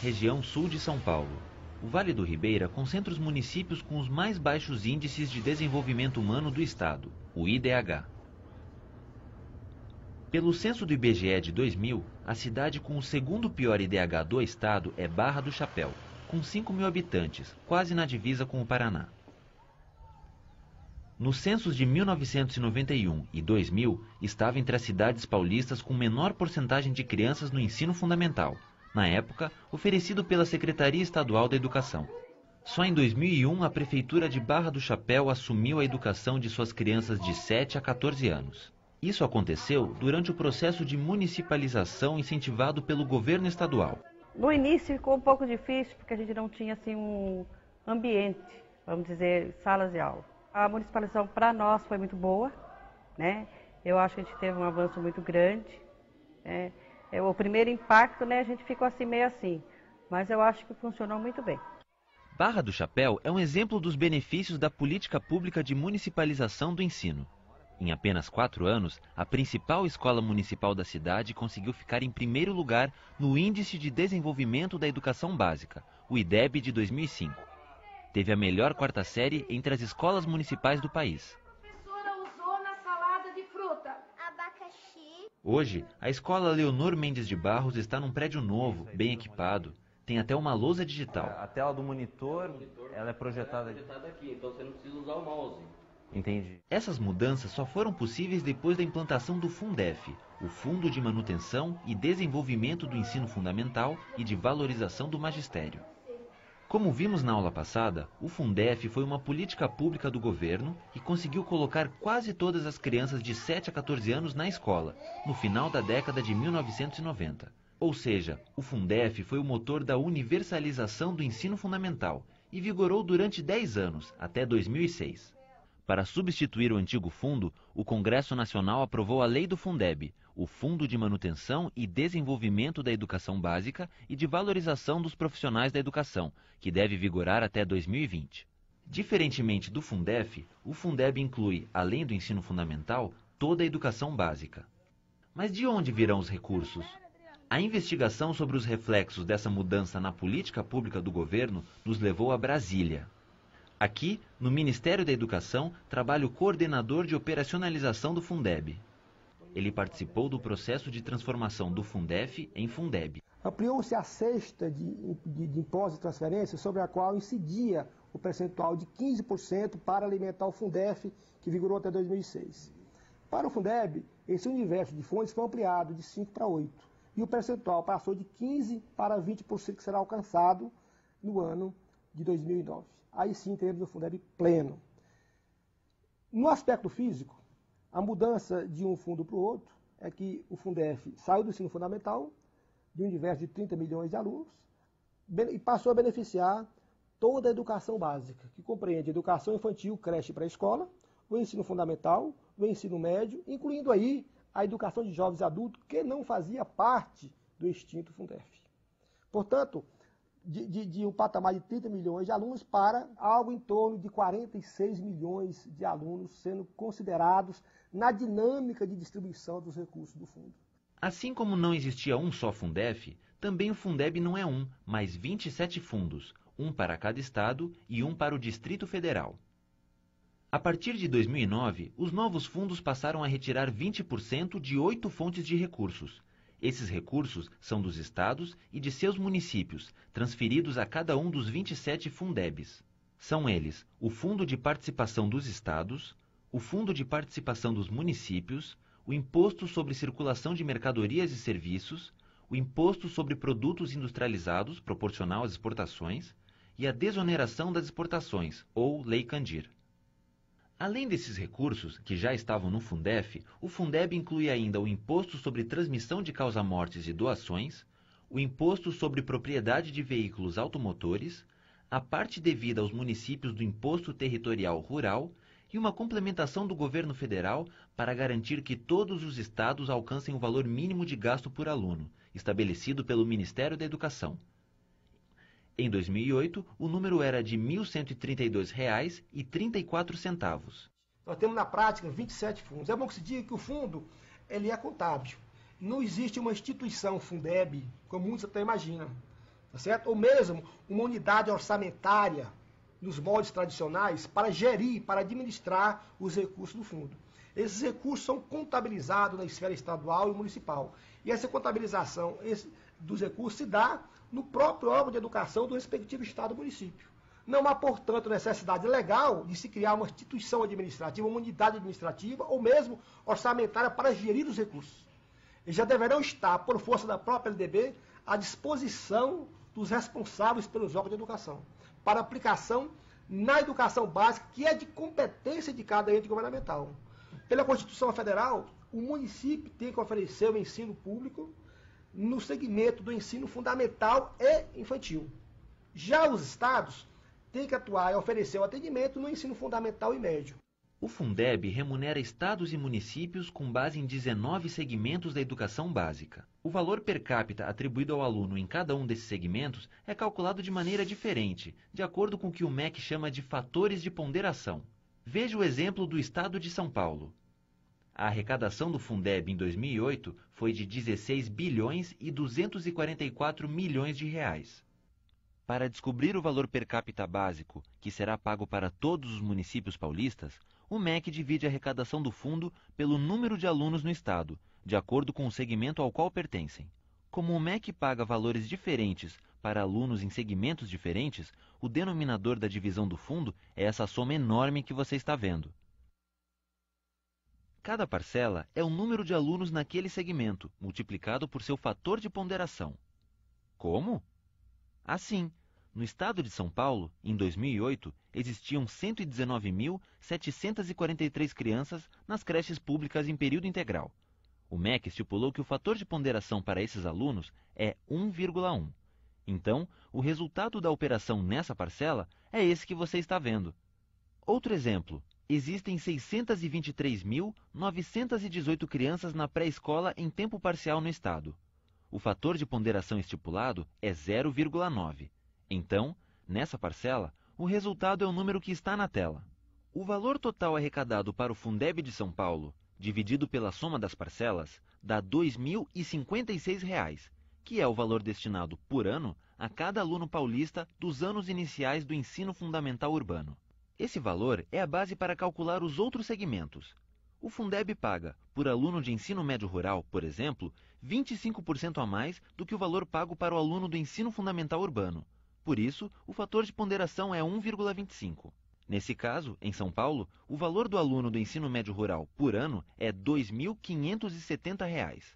região sul de São Paulo. O Vale do Ribeira concentra os municípios com os mais baixos índices de desenvolvimento humano do estado, o IDH. Pelo censo do IBGE de 2000, a cidade com o segundo pior IDH do estado é Barra do Chapéu, com 5.000 habitantes, quase na divisa com o Paraná. Nos censos de 1991 e 2000, estava entre as cidades paulistas com menor porcentagem de crianças no ensino fundamental, na época, oferecido pela Secretaria Estadual da Educação. Só em 2001, a Prefeitura de Barra do Chapéu assumiu a educação de suas crianças de 7 a 14 anos. Isso aconteceu durante o processo de municipalização incentivado pelo governo estadual. No início ficou um pouco difícil, porque a gente não tinha assim, um ambiente, vamos dizer, salas de aula. A municipalização para nós foi muito boa, né? Eu acho que a gente teve um avanço muito grande, né? O primeiro impacto, né, a gente ficou assim meio assim, mas eu acho que funcionou muito bem. Barra do Chapéu é um exemplo dos benefícios da política pública de municipalização do ensino. Em apenas 4 anos, a principal escola municipal da cidade conseguiu ficar em primeiro lugar no Índice de Desenvolvimento da Educação Básica, o IDEB de 2005. Teve a melhor quarta série entre as escolas municipais do país. Hoje, a escola Leonor Mendes de Barros está num prédio novo, bem equipado. Tem até uma lousa digital. A tela do monitor, ela é projetada aqui, então você não precisa usar o mouse. Entendi. Essas mudanças só foram possíveis depois da implantação do Fundef, o Fundo de Manutenção e Desenvolvimento do Ensino Fundamental e de Valorização do Magistério. Como vimos na aula passada, o Fundef foi uma política pública do governo e conseguiu colocar quase todas as crianças de 7 a 14 anos na escola, no final da década de 1990. Ou seja, o Fundef foi o motor da universalização do ensino fundamental e vigorou durante 10 anos, até 2006. Para substituir o antigo fundo, o Congresso Nacional aprovou a Lei do Fundeb, o Fundo de Manutenção e Desenvolvimento da Educação Básica e de Valorização dos Profissionais da Educação, que deve vigorar até 2020. Diferentemente do Fundef, o Fundeb inclui, além do ensino fundamental, toda a educação básica. Mas de onde virão os recursos? A investigação sobre os reflexos dessa mudança na política pública do governo nos levou a Brasília. Aqui, no Ministério da Educação, trabalha o coordenador de operacionalização do Fundeb. Ele participou do processo de transformação do Fundef em Fundeb. Ampliou-se a cesta de impostos e transferências sobre a qual incidia o percentual de 15% para alimentar o Fundef, que vigorou até 2006. Para o Fundeb, esse universo de fontes foi ampliado de 5 para 8, e o percentual passou de 15% para 20%, que será alcançado no ano de 2009. Aí sim teremos o Fundeb pleno. No aspecto físico, a mudança de um fundo para o outro é que o Fundef saiu do ensino fundamental, de um universo de 30 milhões de alunos, e passou a beneficiar toda a educação básica, que compreende educação infantil, creche para a escola, o ensino fundamental, o ensino médio, incluindo aí a educação de jovens e adultos, que não fazia parte do extinto Fundef. Portanto, de um patamar de 30 milhões de alunos para algo em torno de 46 milhões de alunos sendo considerados na dinâmica de distribuição dos recursos do fundo. Assim como não existia um só Fundef, também o Fundeb não é um, mas 27 fundos, um para cada estado e um para o Distrito Federal. A partir de 2009, os novos fundos passaram a retirar 20% de 8 fontes de recursos. Esses recursos são dos estados e de seus municípios, transferidos a cada um dos 27 Fundebs. São eles o Fundo de Participação dos Estados, o Fundo de Participação dos Municípios, o Imposto sobre Circulação de Mercadorias e Serviços, o Imposto sobre Produtos Industrializados, proporcional às exportações, e a Desoneração das Exportações, ou Lei Candir. Além desses recursos, que já estavam no Fundef, o Fundeb inclui ainda o Imposto sobre Transmissão de Causa-Mortes e Doações, o Imposto sobre Propriedade de Veículos Automotores, a parte devida aos municípios do Imposto Territorial Rural e uma complementação do governo federal para garantir que todos os estados alcancem o valor mínimo de gasto por aluno, estabelecido pelo Ministério da Educação. Em 2008, o número era de R$ 1.132,34. Nós temos na prática 27 fundos. É bom que se diga que o fundo ele é contábil. Não existe uma instituição Fundeb, como muitos até imaginam, tá certo? Ou mesmo uma unidade orçamentária nos moldes tradicionais para gerir, para administrar os recursos do fundo. Esses recursos são contabilizados na esfera estadual e municipal. E essa contabilização dos recursos se dá no próprio órgão de educação do respectivo estado ou município. Não há, portanto, necessidade legal de se criar uma instituição administrativa, uma unidade administrativa ou mesmo orçamentária para gerir os recursos. Eles já deverão estar, por força da própria LDB, à disposição dos responsáveis pelos órgãos de educação, para aplicação na educação básica, que é de competência de cada ente governamental. Pela Constituição Federal, o município tem que oferecer o ensino público no segmento do ensino fundamental e infantil. Já os estados têm que atuar e oferecer o atendimento no ensino fundamental e médio. O Fundeb remunera estados e municípios com base em 19 segmentos da educação básica. O valor per capita atribuído ao aluno em cada um desses segmentos é calculado de maneira diferente, de acordo com o que o MEC chama de fatores de ponderação. Veja o exemplo do estado de São Paulo. A arrecadação do Fundeb em 2008 foi de 16 bilhões e 244 milhões de reais. Para descobrir o valor per capita básico, que será pago para todos os municípios paulistas, o MEC divide a arrecadação do fundo pelo número de alunos no estado, de acordo com o segmento ao qual pertencem. Como o MEC paga valores diferentes para alunos em segmentos diferentes, o denominador da divisão do fundo é essa soma enorme que você está vendo. Cada parcela é o número de alunos naquele segmento, multiplicado por seu fator de ponderação. Como? Assim, no estado de São Paulo, em 2008, existiam 119.743 crianças nas creches públicas em período integral. O MEC estipulou que o fator de ponderação para esses alunos é 1,1. Então, o resultado da operação nessa parcela é esse que você está vendo. Outro exemplo. Existem 623.918 crianças na pré-escola em tempo parcial no estado. O fator de ponderação estipulado é 0,9. Então, nessa parcela, o resultado é o número que está na tela. O valor total arrecadado para o Fundeb de São Paulo, dividido pela soma das parcelas, dá R$ 2.056, que é o valor destinado por ano a cada aluno paulista dos anos iniciais do ensino fundamental urbano. Esse valor é a base para calcular os outros segmentos. O Fundeb paga, por aluno de ensino médio rural, por exemplo, 25% a mais do que o valor pago para o aluno do ensino fundamental urbano. Por isso, o fator de ponderação é 1,25. Nesse caso, em São Paulo, o valor do aluno do ensino médio rural por ano é R$ 2.570.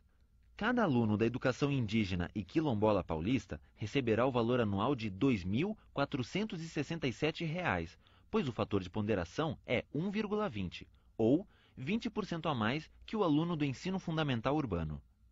Cada aluno da educação indígena e quilombola paulista receberá o valor anual de R$ 2.467, pois o fator de ponderação é 1,20, ou 20% a mais que o aluno do ensino fundamental urbano.